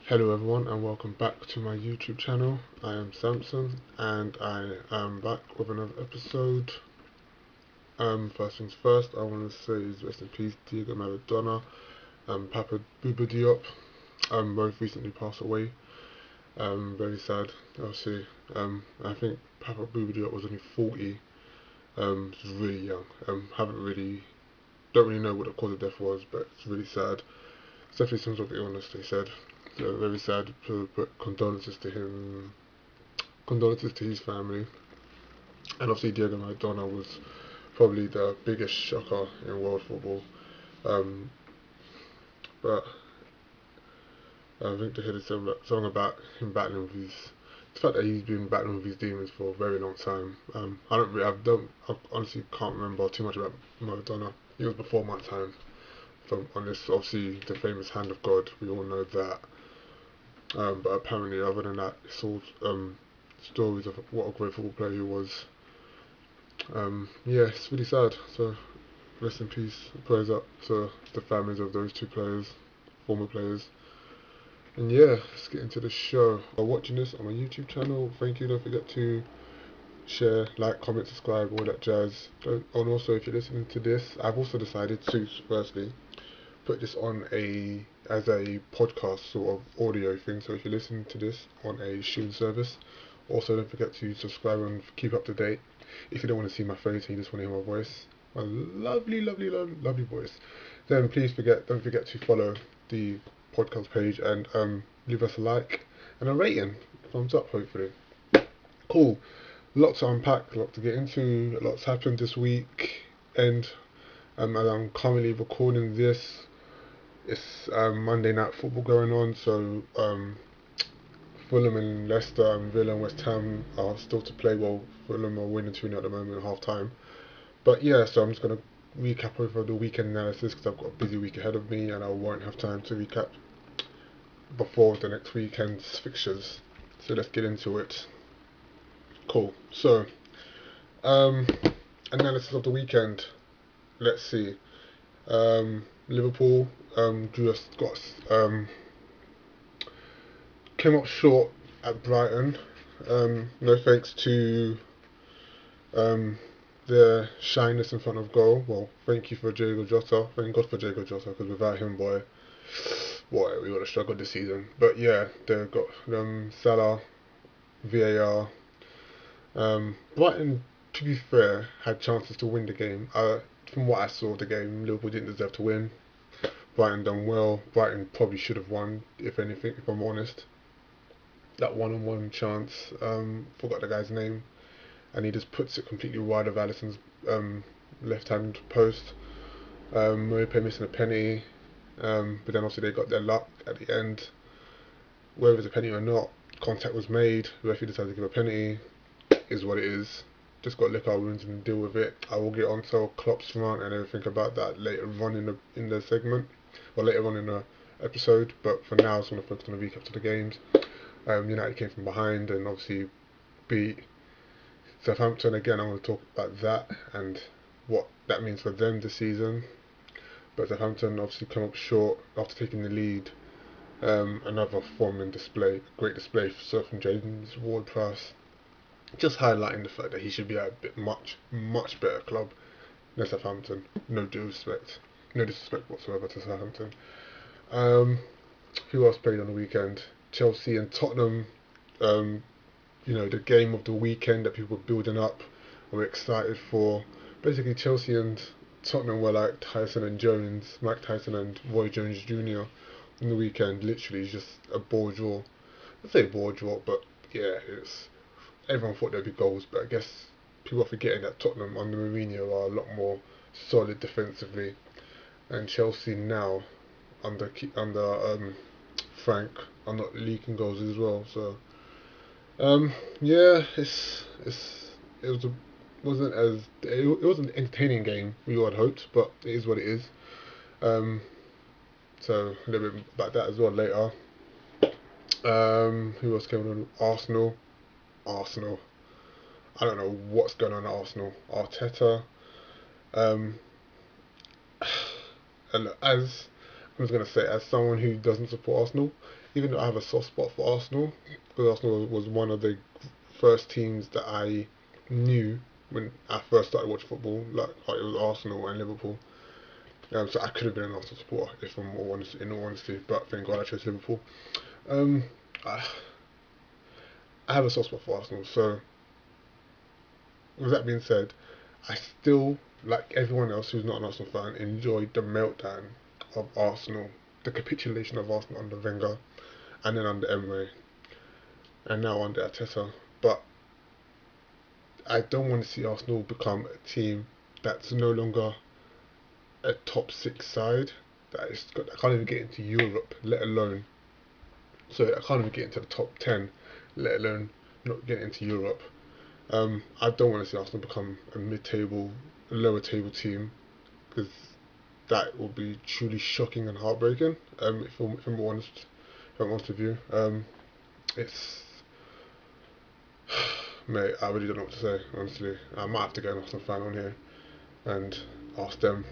Hello everyone and welcome back to my YouTube channel. I am Samson and I am back with another episode. First things first, I want to say is rest in peace Diego Maradona and Papa Bouba Diop. Both recently passed away. Very sad. Obviously, I think Papa Bouba Diop was only 40. It's really young. Don't really know what the cause of death was, but it's really sad. It's definitely some sort of illness, they said. So very sad. But condolences to him, condolences to his family, and obviously Diego Maradona was probably the biggest shocker in world football. Um, but I think to hear the song about him battling with the fact that he's been battling with his demons for a very long time. I honestly can't remember too much about Maradona. He was before my time. From on this, obviously the famous hand of God, we all know that. But apparently, other than that, it's all stories of what a great football player he was. Yeah, it's really sad. So rest in peace. Prayers up to the families of those two players, former players. And yeah, let's get into the show. By watching this on my YouTube channel, thank you. Don't forget to share, like, comment, subscribe, all that jazz. And also, if you're listening to this, I've also decided to firstly put this on as a podcast sort of audio thing. So if you're listening to this on a streaming service, also don't forget to subscribe and keep up to date. If you don't want to see my face and you just want to hear my voice, my lovely voice, then don't forget to follow the podcast page and leave us a like and a rating, thumbs up hopefully. Cool. A lot to unpack, a lot to get into, a lot's happened this week, and as I'm currently recording this, it's Monday night football going on, so Fulham and Leicester and Villa and West Ham are still to play. Well, Fulham are winning 2-0 at the moment at half time. But yeah, so I'm just going to recap over the weekend analysis because I've got a busy week ahead of me and I won't have time to recap before the next weekend's fixtures. So let's get into it. Cool. So, um, analysis of the weekend. Let's see. Liverpool just got came up short at Brighton. No thanks to their shyness in front of goal. Well, thank you for Diego Jota. Thank God for Diego Jota because without him, boy, we would have struggled this season. But yeah, they got Salah, VAR. Brighton, to be fair, had chances to win the game. From what I saw of the game, Liverpool didn't deserve to win. Brighton done well. Brighton probably should have won, if anything, if I'm honest. That one-on-one chance, forgot the guy's name, and he just puts it completely wide of Alisson's left-hand post. Mope missing a penalty, but then obviously they got their luck at the end. Whether it's a penalty or not, contact was made. The referee decided to give a penalty. Is what it is. Just got to lick our wounds and deal with it. I will get on to Klopp's rant and everything about that later on in the segment, or later on in the episode. But for now, I just want to focus on the recap to the games. United came from behind and obviously beat Southampton again. I want to talk about that and what that means for them this season. But Southampton obviously come up short after taking the lead. Another form and display, great display from James Ward-Prowse. Just highlighting the fact that he should be at a much better club than Southampton. No disrespect whatsoever to Southampton. Who else played on the weekend? Chelsea and Tottenham. The game of the weekend that people were building up and were excited for. Basically, Chelsea and Tottenham were like Tyson and Jones, Mike Tyson and Roy Jones Jr. on the weekend. Literally, just a ball draw. I'd say ball draw, but yeah, everyone thought there'd be goals, but I guess people are forgetting that Tottenham under Mourinho are a lot more solid defensively, and Chelsea now under Frank are not leaking goals as well. So yeah, it wasn't an entertaining game we all had hoped, but it is what it is. So a little bit about that as well later. Who else came on? Arsenal. I don't know what's going on at Arsenal. Arteta. Um, and as I was gonna say, as someone who doesn't support Arsenal, even though I have a soft spot for Arsenal, because Arsenal was one of the first teams that I knew when I first started watching football. Like it was Arsenal and Liverpool. So I could have been an Arsenal supporter if I'm all honest, in all honesty, but thank God I chose Liverpool. Um, I, I have a soft spot for Arsenal. So with that being said, I still, like everyone else who's not an Arsenal fan, enjoyed the meltdown of Arsenal, the capitulation of Arsenal under Wenger, and then under Emery, and now under Arteta. But I don't want to see Arsenal become a team that's no longer a top six side that can't even get into Europe, let alone I can't even get into the top 10, let alone not get into Europe. I don't want to see Arsenal become a mid-table, lower table team because that will be truly shocking and heartbreaking. If I'm honest, if I'm honest with you, it's mate, I really don't know what to say. Honestly, I might have to get an Arsenal fan on here and ask them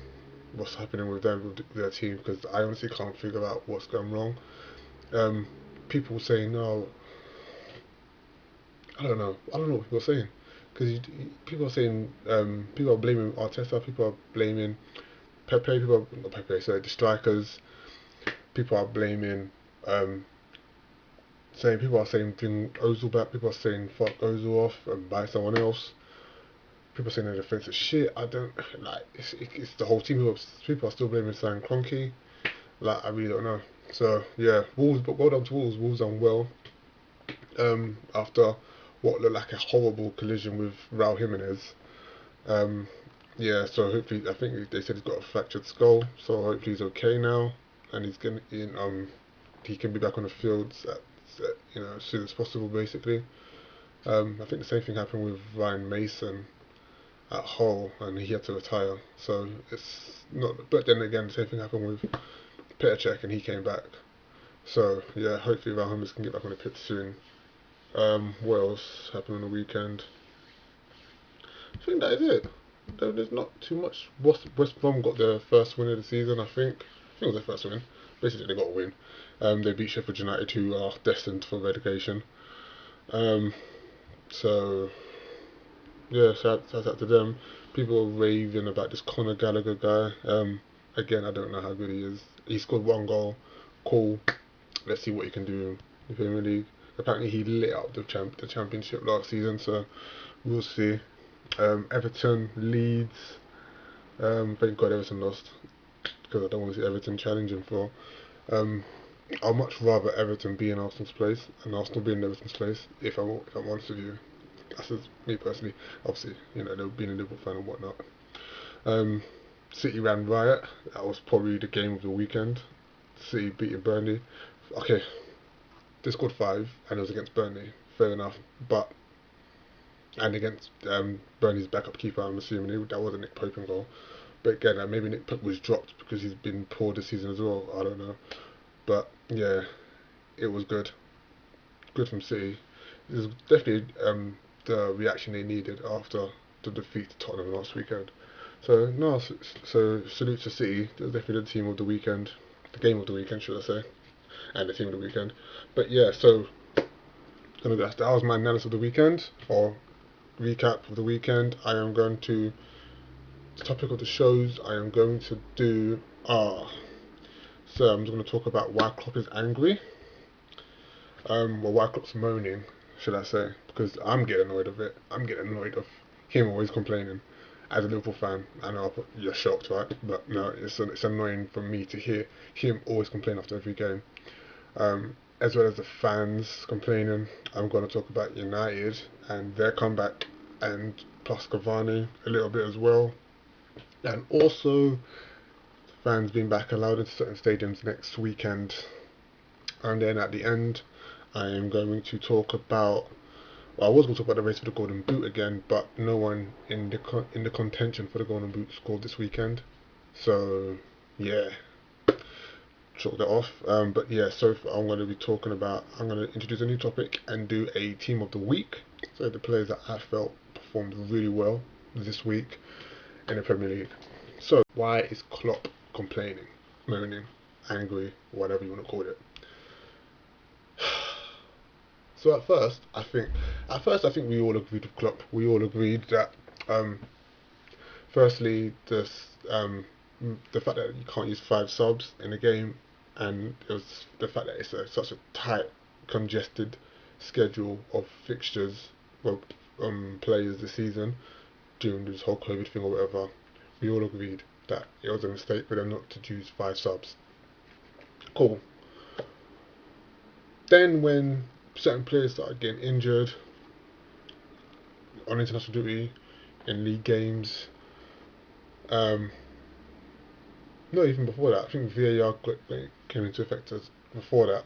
what's happening with them with their team because I honestly can't figure out what's going wrong. Um, People saying no, I don't know what people are saying because people are saying people are blaming Arteta, people are blaming Pepe, people are, not Pepe, sorry, the strikers. People are blaming saying people are saying bring Ozil back. People are saying fuck Ozil off and buy someone else. People are saying the defense is shit. I don't like it's the whole team. People are still blaming Sam Kroenke. Like I really don't know. So yeah, Wolves, but well done to Wolves. Wolves done well. After what looked like a horrible collision with Raul Jimenez. Um, yeah, so hopefully, I think they said he's got a fractured skull, so hopefully he's okay now, and he's gonna, he can be back on the fields as soon as possible, basically. I think the same thing happened with Ryan Mason at Hull, and he had to retire. So it's not, but then again, the same thing happened with Petr and he came back. So yeah, hopefully Raul Jimenez can get back on the pitch soon. What else happened on the weekend? I think that is it. There's not too much. West Brom got their first win of the season, I think. I think it was their first win. Basically, they got a win. They beat Sheffield United, who are destined for relegation. Um, so, yeah, shout out to them. People are raving about this Conor Gallagher guy. Again, I don't know how good he is. He scored one goal. Cool. Let's see what he can do in the Premier League. Apparently, he lit up the championship last season, so we'll see. Everton, Leeds. Thank God Everton lost because I don't want to see Everton challenging for. Um, I'd much rather Everton be in Arsenal's place and Arsenal be in Everton's place. If I'm honest with you, that's just me personally. Obviously, they've been a Liverpool fan and whatnot. Um, City ran riot. That was probably the game of the weekend. City beating Burnley. Okay, they scored five and it was against Burnley. Fair enough, but and against Burnley's backup keeper, I'm assuming that was a Nick Pope goal. But again, maybe Nick Pope was dropped because he's been poor this season as well. I don't know. But yeah, it was good. Good from City. It was definitely the reaction they needed after the defeat to Tottenham last weekend. So no, so salute to City. They're definitely the team of the weekend, the game of the weekend, should I say, and the team of the weekend. But yeah, so that was my analysis of the weekend or recap of the weekend. I am going to the topic of the shows. I am going to do so I'm just going to talk about why Klopp is angry. Well, why Klopp's moaning, should I say? Because I'm getting annoyed of it. I'm getting annoyed of him always complaining. As a Liverpool fan, I know you're shocked, right? But no, it's annoying for me to hear him always complain after every game. As well as the fans complaining. I'm going to talk about United and their comeback, and plus Cavani a little bit as well, and also fans being back allowed into certain stadiums next weekend. And then at the end, I am going to talk about. Well, I was going to talk about the race for the Golden Boot again, but no one in the contention for the Golden Boot scored this weekend. So yeah, chalk that off. But yeah, so far I'm going to be talking about. I'm going to introduce a new topic and do a team of the week. So the players that I felt performed really well this week in the Premier League. So why is Klopp complaining, moaning, angry, whatever you want to call it? So at first I think we all agreed with Klopp. We all agreed that um, firstly, the fact that you can't use 5 subs in a game, and it was the fact that such a tight, congested schedule of fixtures, well, players this season during this whole COVID thing or whatever. We all agreed that it was a mistake for them not to use 5 subs. Cool. Then when certain players started getting injured on international duty in league games, um, not even before that. I think VAR came into effect as before that.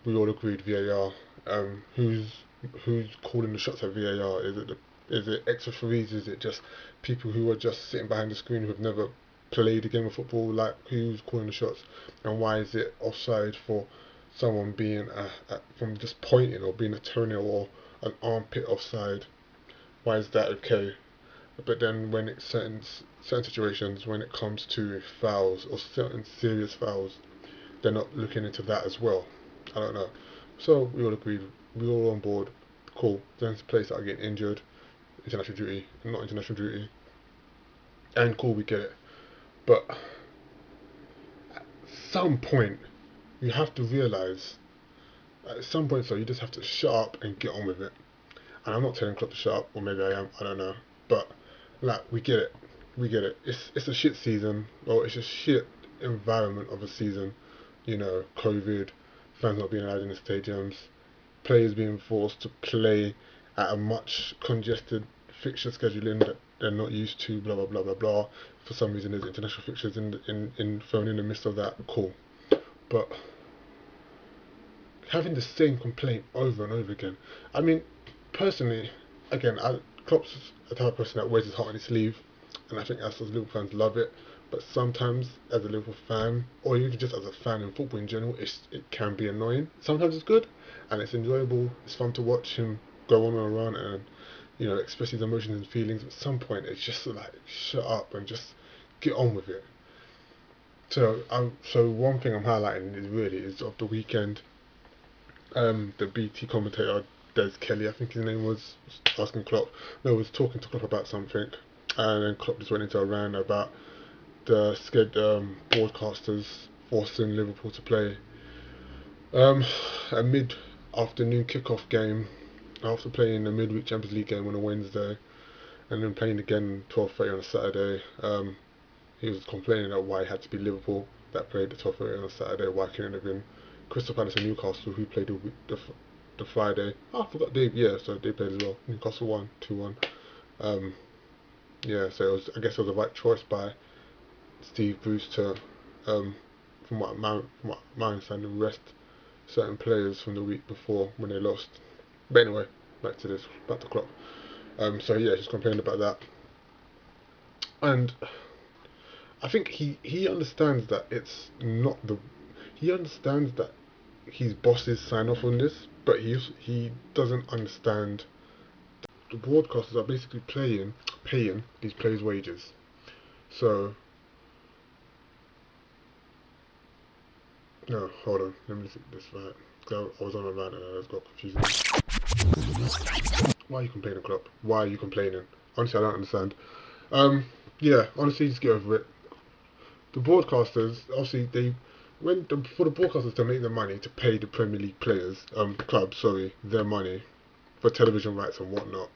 We all agreed VAR. Who's calling the shots at VAR? Is it ex referees? Is it just people who are just sitting behind the screen who have never played a game of football? Like, who's calling the shots? And why is it offside for someone being from just pointing or being a toenail or an armpit offside? Why is that okay? But then when it's certain situations, when it comes to fouls or certain serious fouls, they're not looking into that as well. I don't know. So we all agreed, we all on board. Cool. Then players start getting injured, international duty, not international duty, and cool, we get it. But at some point, you have to realize. At some point, so you just have to shut up and get on with it. And I'm not telling Klopp to shut up, or maybe I am. I don't know. But like, we get it. We get it. It's a shit season, or it's a shit environment of a season. You know, COVID, fans not being allowed in the stadiums, players being forced to play at a much congested fixture scheduling that they're not used to. Blah blah blah blah blah. For some reason, there's international fixtures in thrown in the midst of that. Cool, but having the same complaint over and over again. I mean, personally, again, Klopp's a type of person that wears his heart on his sleeve, and I think us as Liverpool fans love it. But sometimes, as a Liverpool fan, or even just as a fan in football in general, it can be annoying. Sometimes it's good, and it's enjoyable. It's fun to watch him go on and around and express his emotions and feelings. At some point, it's just like shut up and just get on with it. So one thing I'm highlighting is of the weekend. The BT commentator Des Kelly, I think his name was asking Klopp. No, was talking to Klopp about something, and then Klopp just went into a rant about the broadcasters forcing Liverpool to play a mid-afternoon kick-off game after playing a midweek Champions League game on a Wednesday, and then playing again 12:30 on a Saturday. He was complaining about why it had to be Liverpool that played the 12:30 on a Saturday. Why couldn't it have been Crystal Palace and Newcastle, who played the Friday? Oh, I forgot so they played as well. Newcastle won 2-1. Um, yeah, so I guess it was the right choice by Steve Bruce to, from what my understanding, rest certain players from the week before when they lost. But anyway, back to Klopp. So yeah, he's complaining about that, and I think he understands that it's not the. He understands that his bosses sign off on this, but he doesn't understand. The broadcasters are basically paying these players' wages. So no, hold on, let me see this right. I was on a rant and I just got confused. Why are you complaining, Klopp? Why are you complaining? Honestly, I don't understand. Yeah, honestly, just get over it. The broadcasters, obviously, for the broadcasters to make the money to pay the Premier League players, clubs, sorry, their money for television rights and whatnot,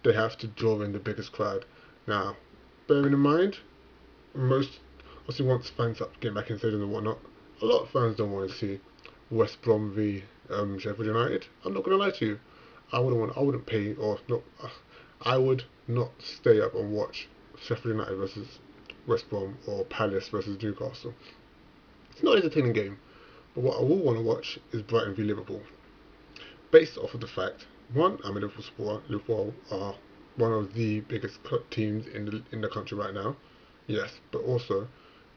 they have to draw in the biggest crowd. Now, bearing in mind, most, obviously, once fans start getting back in stadiums and whatnot, a lot of fans don't want to see West Brom v Sheffield United. I'm not gonna lie to you. I wouldn't pay or not. I would not stay up and watch Sheffield United versus West Brom or Palace versus Newcastle. It's not an entertaining game, but what I will want to watch is Brighton v Liverpool. Based off of the fact, one, I'm a Liverpool supporter. Liverpool are one of the biggest teams in the country right now. Yes, but also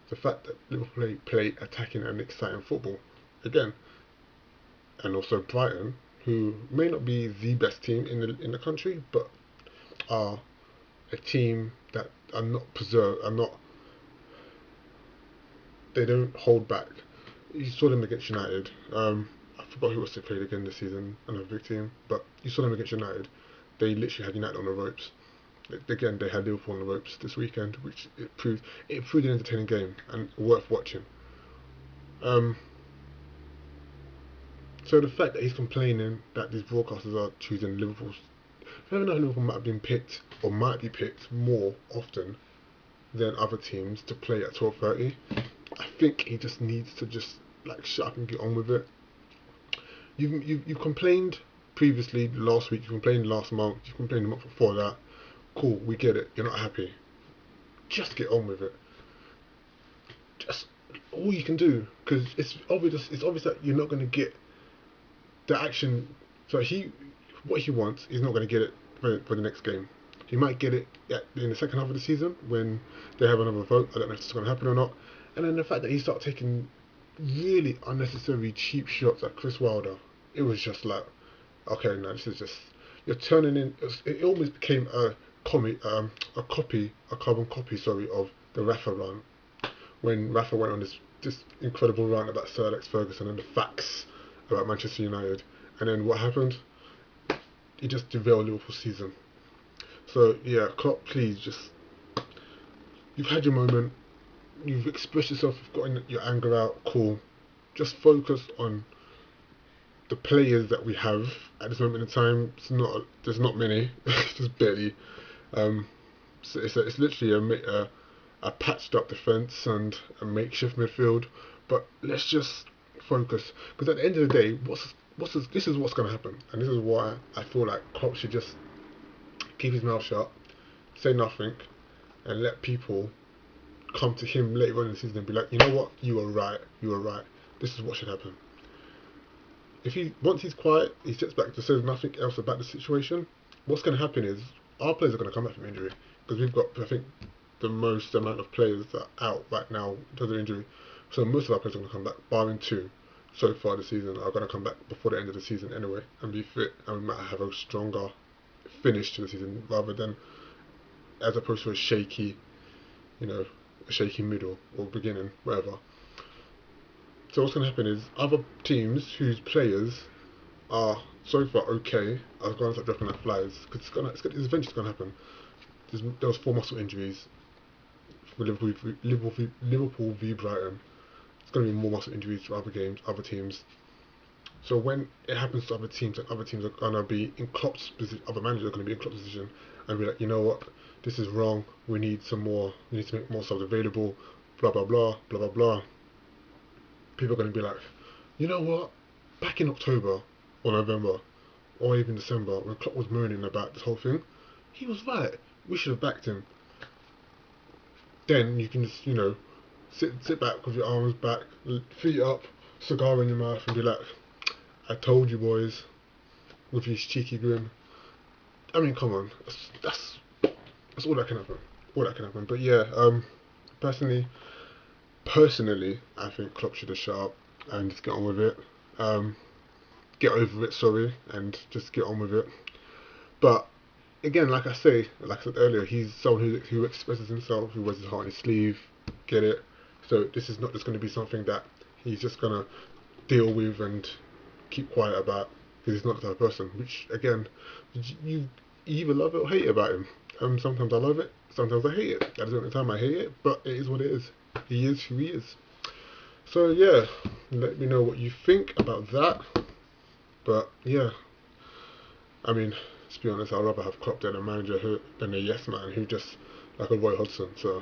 the fact that Liverpool play attacking and exciting football again, and also Brighton, who may not be the best team in the country, but are a team that are not. They don't hold back. You saw them against United. forgot who else they played again this season, another big team, but you saw them against United. They literally had United on the ropes. Again, they had Liverpool on the ropes this weekend, which it proved an entertaining game and worth watching. Um, so the fact that he's complaining that these broadcasters are choosing Liverpool's, I don't know, Liverpool might have been picked or might be picked more often than other teams to play at 12:30. I think he just needs to just like shut up and get on with it. You've complained previously last week. You complained last month. You complained the month before that. Cool, we get it. You're not happy. Just get on with it. Just all you can do, because it's obvious. It's obvious that you're not going to get the action. So what he wants, he's not going to get it for the next game. He might get it in the second half of the season when they have another vote. I don't know if it's going to happen or not. And then the fact that he started taking really unnecessary cheap shots at Chris Wilder, it was just like, okay, no, this is just, you're turning in. It almost became a carbon copy, sorry, of the Rafa run when Rafa went on this incredible run about Sir Alex Ferguson and the facts about Manchester United, and then what happened? He just derailed Liverpool's season. So yeah, Klopp, please just, you've had your moment, you've expressed yourself, you've gotten your anger out, cool. Just focus on the players that we have at this moment in time. There's not many, just barely. So it's literally a patched up defence and a makeshift midfield. But let's just focus, because at the end of the day, this is what's going to happen, and this is why I feel like Klopp should just keep his mouth shut, say nothing, and let people come to him later on in the season and be like, you know what, you were right. This is what should happen. Once he's quiet, he sits back to say nothing else about the situation. What's going to happen is our players are going to come back from injury, because we've got, I think, the most amount of players that are out right now because of injury. So most of our players are going to come back, barring two so far this season, are going to come back before the end of the season anyway and be fit, and we might have a stronger finish to the season rather than, as opposed to a shaky middle or beginning, whatever. So what's going to happen is other teams whose players are so far okay are going to start dropping like flies, because it's eventually going to happen. There was 4 muscle injuries for Liverpool v Brighton. It's going to be more muscle injuries for other games, other teams. So when it happens to other teams, and other teams are going to be in Klopp's position, other managers are going to be in Klopp's position, and be like, you know what, this is wrong. We need some more. We need to make more subs available. Blah blah blah blah blah blah. People are going to be like, you know what? Back in October or November or even December, when Klopp was moaning about this whole thing, he was right. We should have backed him. Then you can just, sit back with your arms back, feet up, cigar in your mouth, and be like, I told you, boys, with his cheeky grin. I mean, come on, that's all that can happen. All that can happen. But yeah, personally, I think Klopp should have shut up and just get on with it. Get over it, sorry, and just get on with it. But again, like I said earlier, he's someone who expresses himself, who wears his heart on his sleeve. Get it? So this is not just going to be something that he's just gonna deal with and keep quiet about, because he's not the type of person. Which again, you either love it or hate it about him. Sometimes I love it, sometimes I hate it. At the same time, I hate it, but it is what it is. He is who he is. So yeah, let me know what you think about that. But yeah, I mean, to be honest, I'd rather have Klopp than than a yes man who just like a Roy Hodgson. So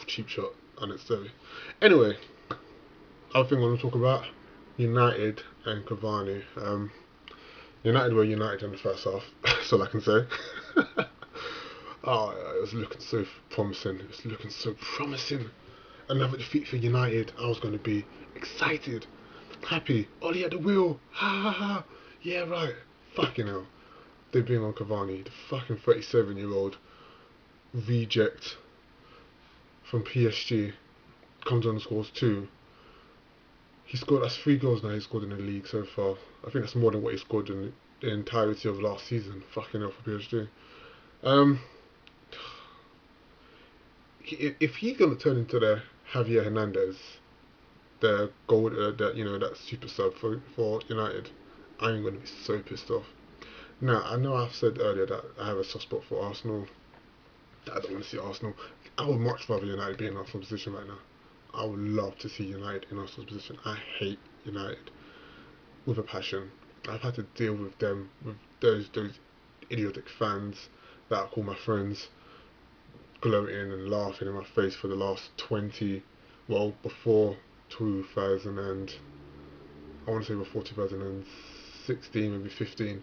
cheap shot, unnecessary. Anyway, other thing I want to talk about, United and Cavani. United were United in the first half, that's all I can say. Oh, it was looking so promising. It was looking so promising. Another defeat for United. I was going to be excited, happy. Ollie at the wheel. Ha ha ha. Yeah, right. Fucking hell. They bring on Cavani, the fucking 37-year-old reject from PSG. Comes on and scores 2. That's 3 goals now he scored in the league so far. I think that's more than what he scored in the entirety of last season. Fucking hell for PSG. If he's going to turn into the Javier Hernandez their gold, that super sub for United, I'm gonna be so pissed off. Now I know I've said earlier that I have a soft spot for Arsenal. That I don't want to see Arsenal. I would much rather United be in Arsenal's position right now. I would love to see United in Arsenal's position. I hate United with a passion. I've had to deal with them, with those idiotic fans that I call my friends, gloating and laughing in my face for the last 20, well, before 2000 and I want to say before 2016, maybe 15.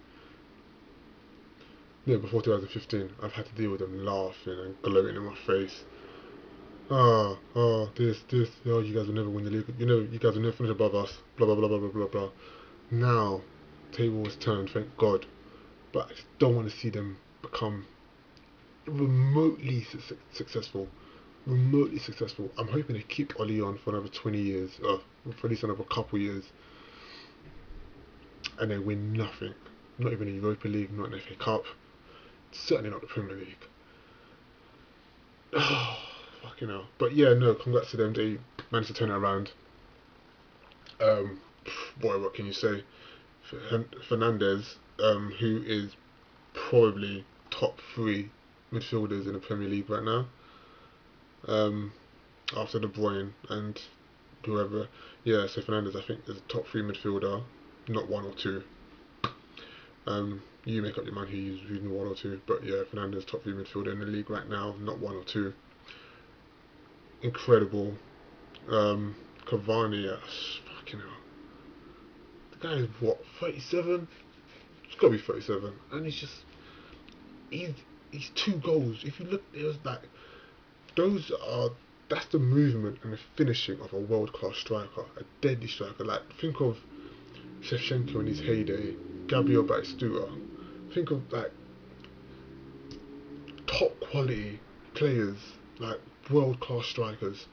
Yeah, before 2015, I've had to deal with them laughing and gloating in my face. Oh, you guys will never win the league. You guys will never finish above us. Blah blah blah blah blah blah blah. Now, table was turned, thank God. But I just don't want to see them become remotely successful. Remotely successful. I'm hoping they keep Ollie on for another 20 years, for at least another couple years, and they win nothing. Not even a Europa League, not an FA Cup, certainly not the Premier League. Oh, fucking hell. But yeah, no, congrats to them. They managed to turn it around. Boy, what can you say? Fernandez, who is probably top three midfielders in the Premier League right now. After De Bruyne and whoever. Yeah, so Fernandez, I think, is a top three midfielder, not one or two. You make up your mind who's one or two, but yeah, Fernandez top three midfielder in the league right now, not one or two. Incredible. Cavani, fucking hell. The guy is what, 37? It's gotta be 37, and he's 2 goals. If you look, there's like those are that's the movement and the finishing of a world class striker, a deadly striker. Like think of Shevchenko in his heyday, Gabriel Batistuta. Think of like top quality players, like world class strikers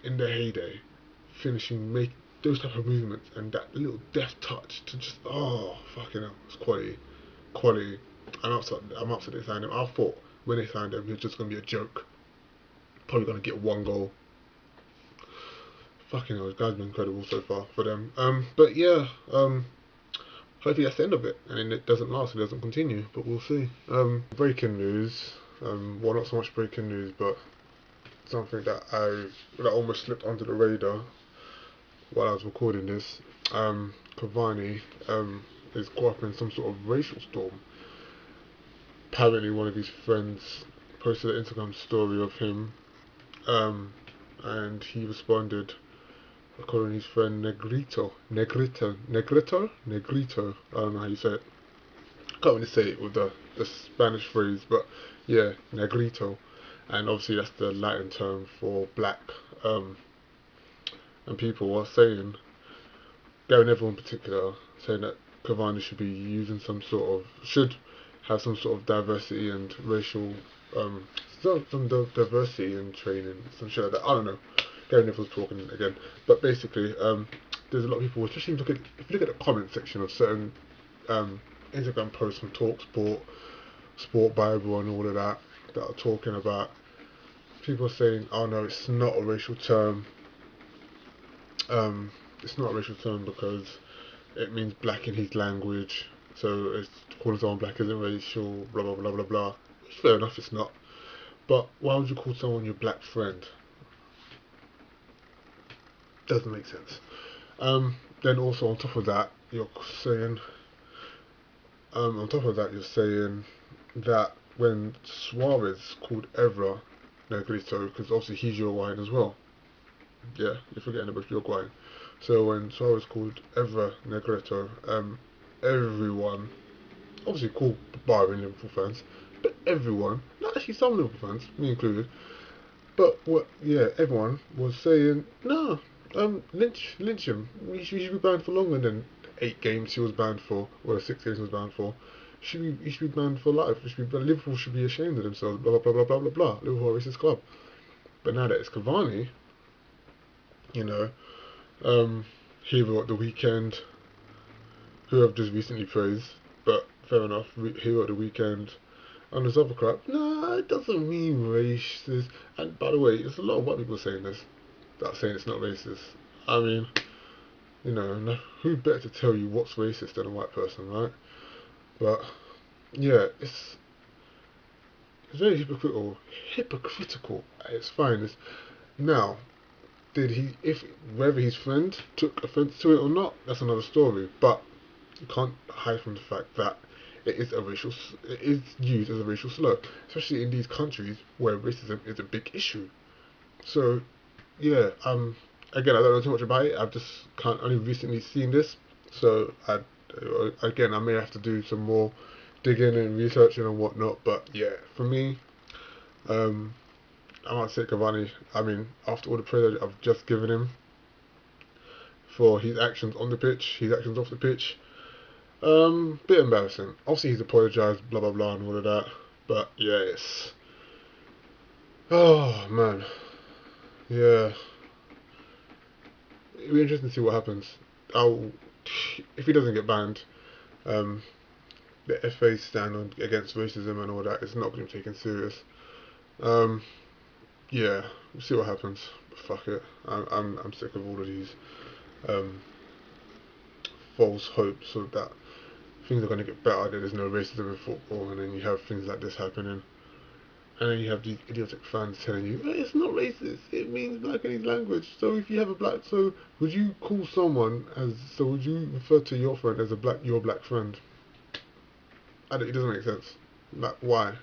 in their heyday, finishing, make those type of movements and that little deft touch to just fucking hell, it's quality, quality. I'm upset they signed him. I thought when they signed him he was just gonna be a joke, probably gonna get 1 goal. Fucking hell, this guy's been incredible so far for them. But yeah, hopefully that's the end of it, and it doesn't last, it doesn't continue, but we'll see. Breaking news. Well, not so much breaking news, but something that almost slipped under the radar while I was recording this. Cavani is caught up in some sort of racial storm. Apparently, one of his friends posted an Instagram story of him, and he responded calling his friend Negrito. I don't know how you say it. Can't really say it with the Spanish phrase, but yeah, Negrito, and obviously that's the Latin term for black. And people are saying, Gary Neville in particular, saying that Cavani should have some sort of diversity and racial, some diversity in training, some shit like that. I don't know. Gary Neville's talking again, but basically, there's a lot of people, especially if you look at the comment section of certain Instagram posts from TalkSport, Sport Bible, and all of that are talking about people saying, "Oh no, it's not a racial term. It's not a racial term because it means black in his language. So it's calling someone black isn't racial. Blah blah blah blah blah." Which fair enough, it's not. But why would you call someone your black friend? Doesn't make sense. Then also on top of that, you're saying, that when Suarez called Evra Negrito, because obviously he's Uruguayan as well. Yeah, you're forgetting about Uruguayan. So when Suarez called Evra Negrito, everyone, obviously cool, barring Liverpool fans, but everyone, not actually some Liverpool fans, me included, but everyone was saying, no, lynch him. He should be banned for longer than 8 games he was banned for, or 6 games he was banned for. He should be banned for life. Liverpool should be ashamed of themselves. Blah blah blah blah blah blah. Liverpool are a racist club. But now that it's Cavani, you know, hero at the weekend, who I've just recently praised, but fair enough, hero at the weekend, and this other crap. Nah, it doesn't mean racist. And by the way, there's a lot of white people saying this. that's saying it's not racist. I mean, who better to tell you what's racist than a white person, right? But yeah, it's very hypocritical. Hypocritical. It's fine. Now, did he? If whether his friend took offence to it or not, that's another story. But you can't hide from the fact that it is used as a racial slur, especially in these countries where racism is a big issue. So yeah, again, I don't know too much about it. I've just can't only recently seen this, so I may have to do some more digging and researching and whatnot. But yeah, for me, um, I might say Cavani. I mean, after all the praise I've just given him for his actions on the pitch, his actions off the pitch, bit embarrassing. Obviously, he's apologised, blah blah blah, and all of that. But yeah, oh man, yeah. It'll be interesting to see what happens. I'll if he doesn't get banned, um, the FA's stand against racism and all that is not going to be taken serious. Um, yeah, we'll see what happens. But fuck it, I'm sick of all of these um, false hopes of that things are going to get better. That there's no racism in football, and then you have things like this happening, and then you have these idiotic fans telling you it's not racist. It means black in his language. So if you have a black, so would you call someone as? So would you refer to your friend as your black friend? It doesn't make sense. Like why?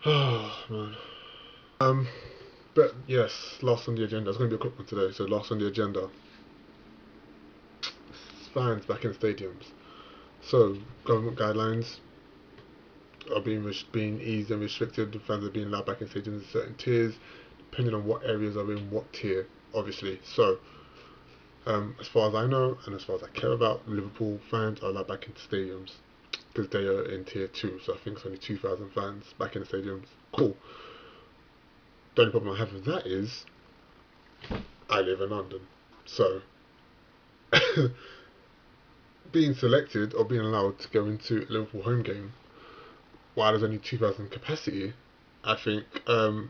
Oh man. But yes, last on the agenda. It's going to be a quick one today. So last on the agenda, fans back in stadiums. So government guidelines are being eased and restricted. The fans are being allowed back in stadiums in certain tiers, depending on what areas are in what tier, obviously. So as far as I know, and as far as I care about, Liverpool fans are allowed back into stadiums because they are in tier 2. So I think it's only 2,000 fans back in the stadiums. Cool. The only problem I have with that is I live in London, so being selected or being allowed to go into a Liverpool home game while there's only 2,000 capacity, I think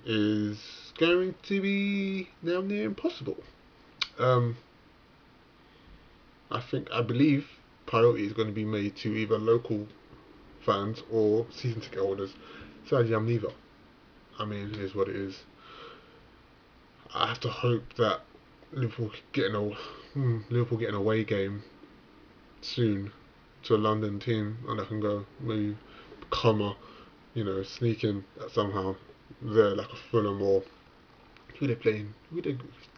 is going to be now near impossible. Um, I believe priority is going to be made to either local fans or season ticket holders. Sadly, I'm neither. I mean, it is what it is. I have to hope that Liverpool getting a Liverpool getting away game soon to a London team, and I can go maybe comma, sneak in somehow there like a Fulham or who they playing? We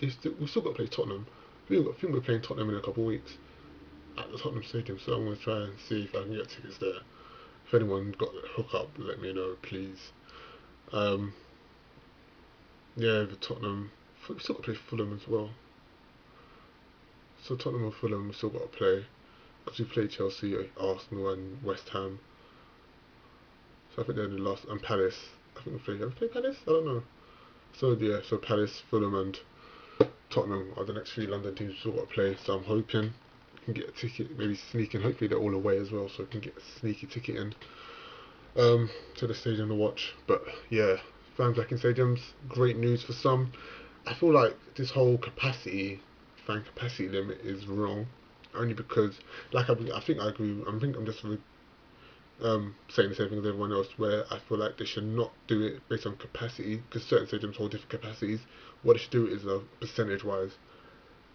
still got to play Tottenham. I think we're playing Tottenham in a couple of weeks at the Tottenham Stadium, so I'm going to try and see if I can get tickets there. If anyone got the hook up, let me know, please. Um, yeah, the Tottenham. We still got to play Fulham as well. So Tottenham and Fulham we still got to play because we played Chelsea, Arsenal, and West Ham. So I think they're the last. And Palace. I think we played. Have we played Palace? I don't know. So yeah, so Palace, Fulham, and Tottenham are the next 3 London teams we've still got to play. So I'm hoping I can get a ticket, maybe sneak in. Hopefully they're all away as well, so I can get a sneaky ticket in to the stadium to watch. But yeah, fans back in stadiums, great news for some. I feel like this whole fan capacity limit is wrong, only because, like I think I agree. I think I'm just saying the same thing as everyone else, where I feel like they should not do it based on capacity, because certain stadiums hold different capacities. What they should do is percentage wise,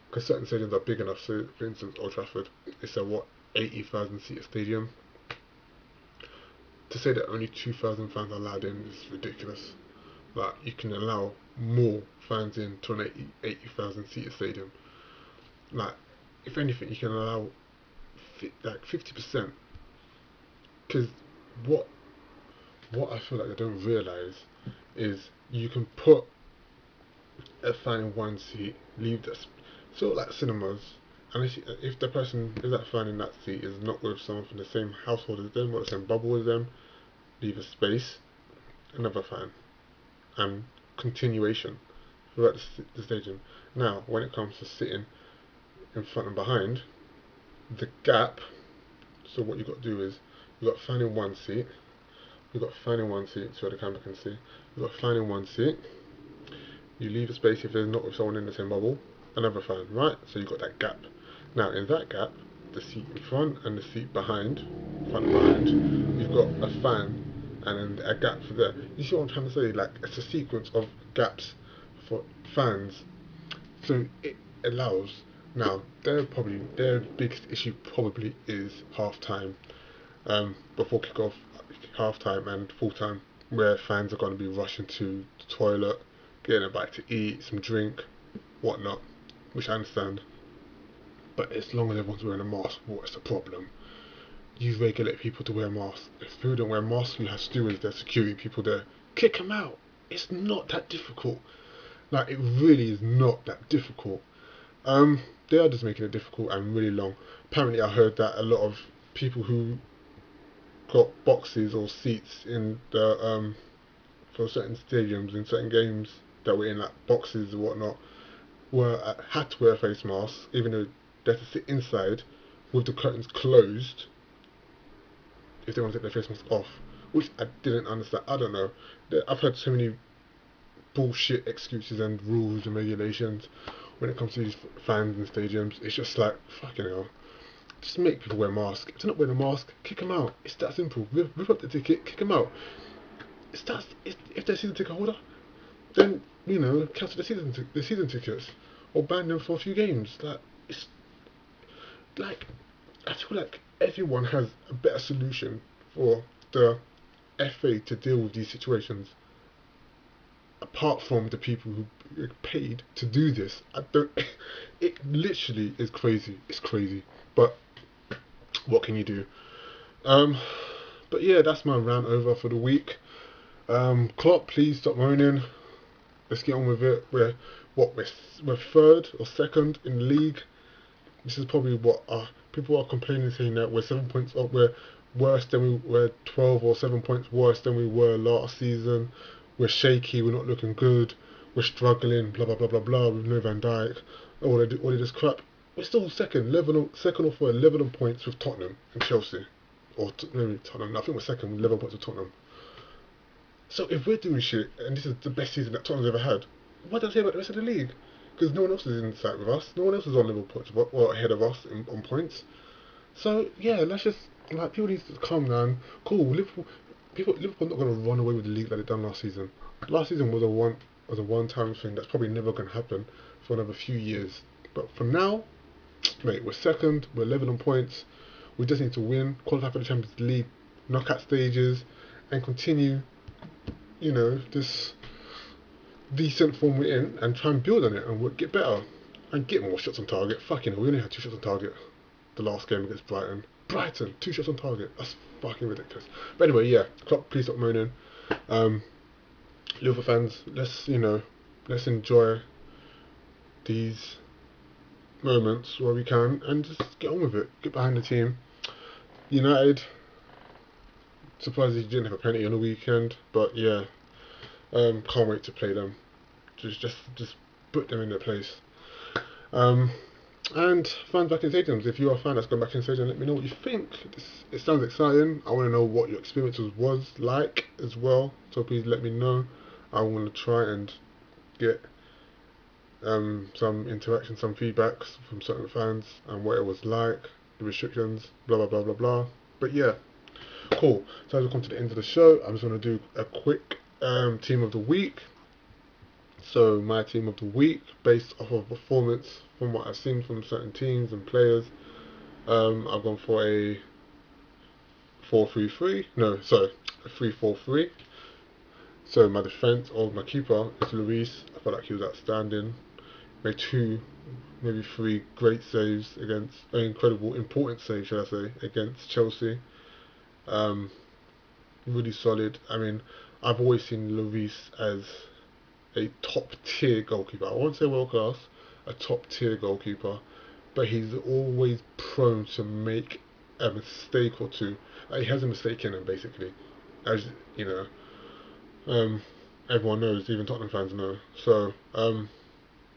because certain stadiums are big enough. So, for instance, Old Trafford, it's a 80,000 seat stadium. To say that only 2,000 fans are allowed in is ridiculous. Like you can allow more fans in to an 80,000 seat stadium. Like if anything, you can allow like 50%. Because what I feel like they don't realise is you can put a fan in one seat, leave this sort of like cinemas, and if that fan in that seat is not with someone from the same household as them or the same bubble as them, leave a space, another fan, and continuation throughout the stadium. Now, when it comes to sitting in front and behind, the gap. So what you got to do is you got a fan in one seat, You've got a fan in one seat, so the camera can see. You've got a fan in one seat. You leave a space if there's not with someone in the same bubble. Another fan, right? So you've got that gap. Now in that gap, the seat in front and the seat behind, front and behind, you've got a fan and then a gap for there. You see what I'm trying to say? Like, it's a sequence of gaps for fans. So it allows. Now their biggest issue probably is half time, before kickoff, half time and full time, where fans are going to be rushing to the toilet, getting a bite to eat, some drink, whatnot, which I understand. But as long as everyone's wearing a mask, what's the problem? You regulate people to wear masks. If people don't wear masks, you have stewards there, security people there. Kick them out. It's not that difficult. Like, it really is not that difficult. They are just making it difficult and really long. Apparently, I heard that a lot of people who got boxes or seats in the for certain stadiums in certain games that were in like boxes and whatnot were had to wear a face mask, even though they had to sit inside with the curtains closed if they want to take their face mask off, which I didn't understand. I don't know. I've heard so many bullshit excuses and rules and regulations when it comes to these fans in stadiums. It's just like, fucking hell. Just make people wear masks. If they're not wearing a mask, kick them out. It's that simple. Rip up the ticket, kick them out. If they're season ticket holder, then cancel the season tickets or ban them for a few games. Like, it's like, I feel like everyone has a better solution for the FA to deal with these situations, apart from the people who are paid to do this. I don't. It literally is crazy. It's crazy. But what can you do? Um, but yeah, that's my rant over for the week. Klopp, please stop moaning. Let's get on with it. We're third or second in the league. This is probably what people are complaining, saying that we're 7 points up. We're worse than we were, 12 or 7 points worse than we were last season. We're shaky. We're not looking good. We're struggling. Blah blah blah blah blah. With no Van Dijk. All of this crap. We're still second, second or third, 11 points with Tottenham and Chelsea, or maybe Tottenham. I think we're second with 11 points with Tottenham. So if we're doing shit, and this is the best season that Tottenham's ever had, what does it say about the rest of the league? Because no one else is in sight with us. No one else is on level points or ahead of us on points. So yeah, let's just people need to calm down. Cool, Liverpool not going to run away with the league like they done last season. Last season was a one-time thing that's probably never going to happen for another few years. But for now, mate, we're second. We're 11 on points. We just need to win, qualify for the Champions League knockout stages, and continue, this decent form we're in, and try and build on it and get better and get more shots on target. Fucking hell, we only had 2 shots on target the last game against Brighton. 2 shots on target. That's fucking ridiculous. But anyway, yeah, Klopp, please stop moaning. Liverpool fans, let's enjoy these moments where we can and just get on with it. Get behind the team. United, surprised he didn't have a penalty on the weekend, but yeah, can't wait to play them. Just put them in their place. And fans back in stadiums. If you're a fan that's gone back in stadium, let me know what you think. It sounds exciting. I want to know what your experience was like as well. So please let me know. I want to try and get some interaction, some feedbacks from certain fans and what it was like, the restrictions, blah blah blah blah blah. But yeah, cool. So as we come to the end of the show, I'm just going to do a quick team of the week. So my team of the week, based off of performance from what I've seen from certain teams and players, I've gone for a 4-3-3. No, sorry, a 3-4-3. So my defense or my keeper is Lloris. I felt like he was outstanding. Made 2, maybe 3 great saves against, incredible, important saves, should I say, against Chelsea. Really solid. I mean, I've always seen Lloris as a top tier goalkeeper. I won't say world class, a top tier goalkeeper, but he's always prone to make a mistake or two. He has a mistake in him, basically, as everyone knows, even Tottenham fans know. So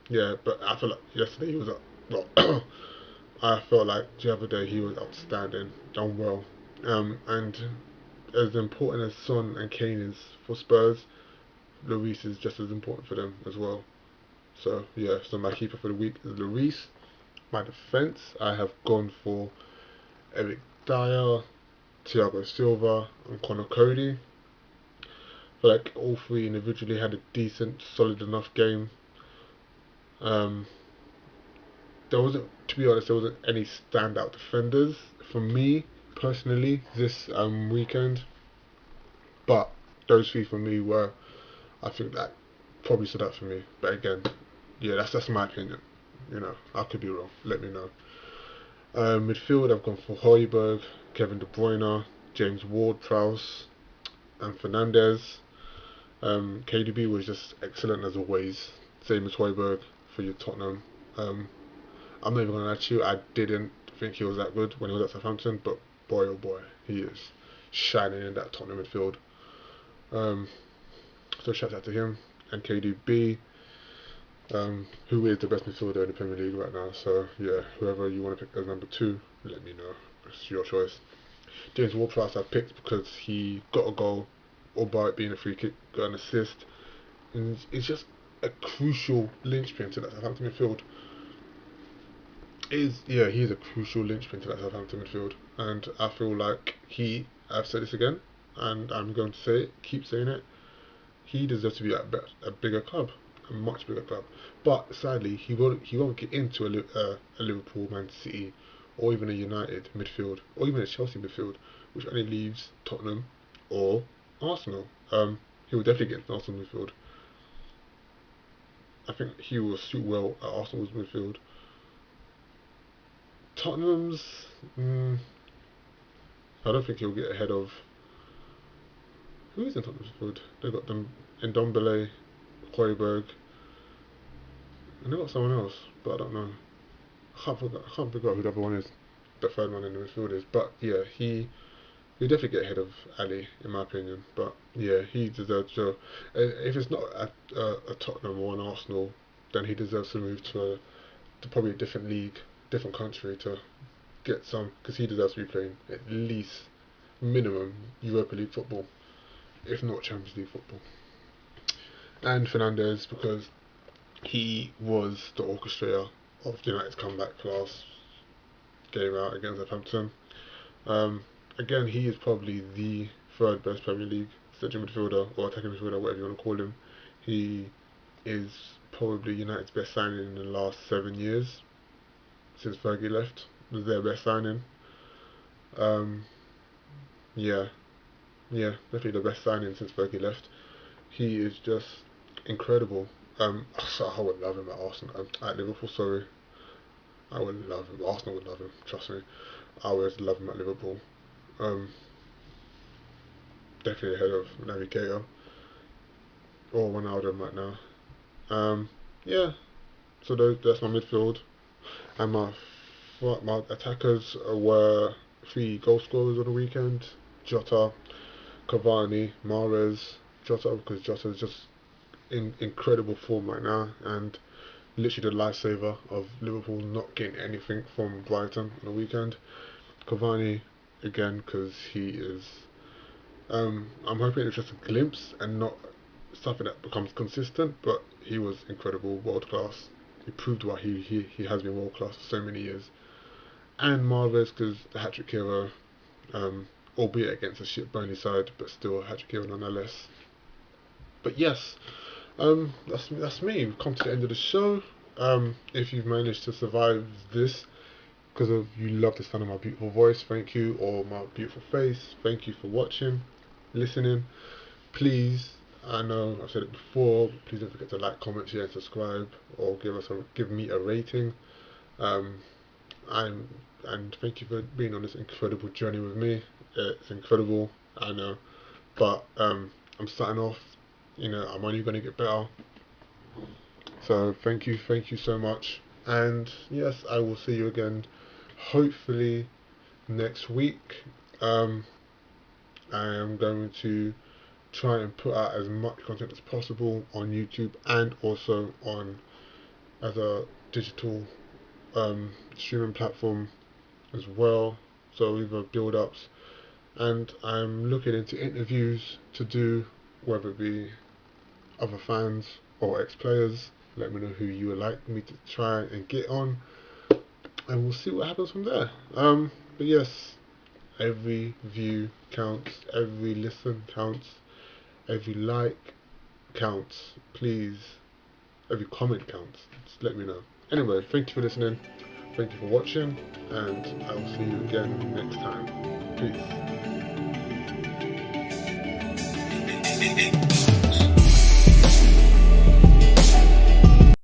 yeah, but I feel like yesterday he was well. I felt like the other day he was outstanding, done well, and as important as Son and Kane is for Spurs, Lloris is just as important for them as well. So yeah, so my keeper for the week is Lloris. My defence, I have gone for Eric Dyer, Thiago Silva, and Connor Cody. I feel like all three individually had a decent, solid enough game. Um, there wasn't, to be honest, there wasn't any standout defenders for me personally this weekend, but those three for me were, I think that probably stood out for me. But again, yeah, that's my opinion. You know, I could be wrong. Let me know. Midfield, I've gone for Højbjerg, Kevin De Bruyne, James Ward-Prowse, and Fernandes. KDB was just excellent as always, same as Højbjerg for your Tottenham. I'm not even gonna lie to you, I didn't think he was that good when he was at Southampton, but boy oh boy, he is shining in that Tottenham midfield. So shout out to him and KDB, who is the best midfielder in the Premier League right now. So yeah, whoever you want to pick as number 2, let me know. It's your choice. James Ward-Prowse I picked because he got a goal, albeit being a free kick, got an assist, and it's just a crucial linchpin to that Southampton midfield. He's a crucial linchpin to that Southampton midfield, and I feel like I've said this again, and I'm going to say it, keep saying it, he deserves to be at a bigger club, a much bigger club. But sadly, he won't get into a Liverpool, Man City, or even a United midfield, or even a Chelsea midfield, which only leaves Tottenham or Arsenal. He will definitely get into Arsenal midfield. I think he will suit well at Arsenal's midfield. Tottenham's, I don't think he'll get ahead of. Who is in Tottenham's midfield? They've got them in Ndombele, Højbjerg, and they've got someone else, but I don't know. I can't figure out who the other one is. The third one in the midfield is, but yeah, he'll definitely get ahead of Ali in my opinion. But yeah, he deserves to. If it's not a Tottenham or an Arsenal, then he deserves to move to probably a different league, different country to get some, because he deserves to be playing at least minimum Europa League football, if not Champions League football. And Fernandes, because he was the orchestrator of United's comeback last game out against Southampton. Again, he is probably the third best Premier League central midfielder or attacking midfielder, whatever you want to call him. He is probably United's best signing in the last 7 years since Fergie left. It was their best signing. Yeah, definitely the best signing since Fergie left. He is just incredible. So I would love him at Arsenal, at Liverpool. Sorry, I would love him. Arsenal would love him. Trust me, I would love him at Liverpool. Um, Definitely ahead of Navigator or Ronaldo right now. Yeah. So that's my midfield, and my attackers were 3 goal scorers on the weekend: Jota, Cavani, Mahrez. Jota, because Jota is just in incredible form right now, and literally the lifesaver of Liverpool not getting anything from Brighton on the weekend. Cavani again, because he is. I'm hoping it's just a glimpse and not something that becomes consistent. But he was incredible, world class. He proved why he has been world class for so many years. And Mahrez, because the hat-trick hero, albeit against a shit Burnley side, but still a hat-trick hero nonetheless. But yes, that's me. We've come to the end of the show. If you've managed to survive this because of you love the sound of my beautiful voice, thank you, or my beautiful face, thank you for watching, listening. Please, I know I've said it before, please don't forget to like, comment, share, and subscribe, or give me a rating. I'm and thank you for being on this incredible journey with me. It's incredible, I know, but I'm starting off. You know, I'm only going to get better. So thank you so much, and yes, I will see you again, hopefully next week. I am going to try and put out as much content as possible on YouTube and also on as a digital streaming platform as well. So either build ups, and I'm looking into interviews to do, whether it be other fans or ex-players. Let me know who you would like me to try and get on, and we'll see what happens from there. But yes, every view counts, every listen counts, every like counts. Please, every comment counts. Just let me know. Anyway, thank you for listening. Thank you for watching, and I will see you again next time. Peace.